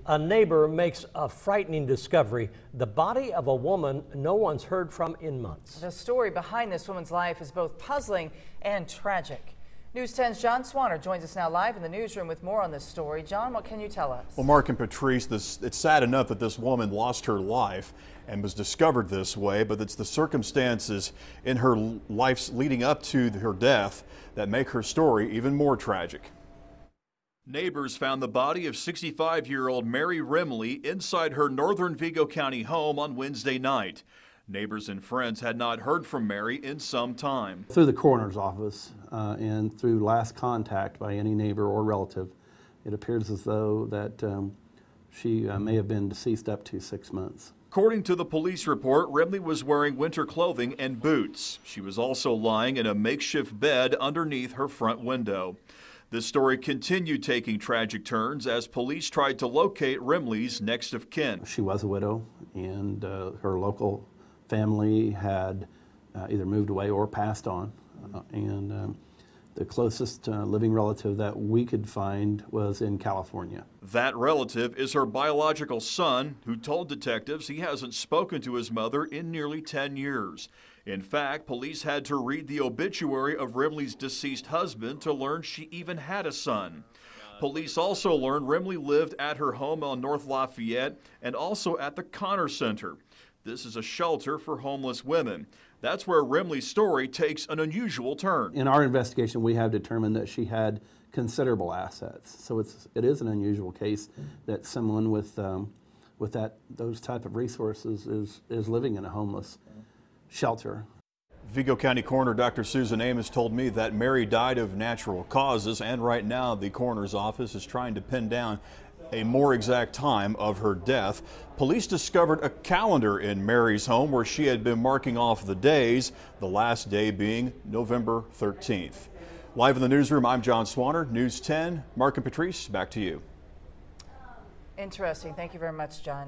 A neighbor makes a frightening discovery: the body of a woman no one's heard from in months. The story behind this woman's life is both puzzling and tragic. News 10's John Swanner joins us now live in the newsroom with more on this story. John, what can you tell us? Well, Mark and Patrice, it's sad enough that this woman lost her life and was discovered this way, but it's the circumstances in her life leading up to her death that make her story even more tragic. Neighbors found the body of 65-year-old Mary Rimley inside her northern Vigo County home on Wednesday night. Neighbors and friends had not heard from Mary in some time. Through the coroner's office and through last contact by any neighbor or relative, it appears as though that she may have been deceased up to 6 months. According to the police report, Rimley was wearing winter clothing and boots. She was also lying in a makeshift bed underneath her front window. This story continued taking tragic turns as police tried to locate Rimley's next of kin. She was a widow, and her local family had either moved away or passed on, and the closest living relative that we could find was in California. That relative is her biological son, who told detectives he hasn't spoken to his mother in nearly 10 years. In fact, police had to read the obituary of Rimley's deceased husband to learn she even had a son. Police also learned Rimley lived at her home on North Lafayette and also at the Coroner Center. This is a shelter for homeless women. That's where Rimley's story takes an unusual turn. In our investigation, we have determined that she had considerable assets. So it is an unusual case that someone with those type of resources is living in a homeless shelter. Vigo County Coroner Dr. Susan Amos told me that Mary died of natural causes, and right now the coroner's office is trying to pin down a more exact time of her death. Police discovered a calendar in Mary's home where she had been marking off the days, the last day being November 13th. Live in the newsroom, I'm John Swanner, News 10. Mark and Patrice, back to you. Interesting. Thank you very much, John.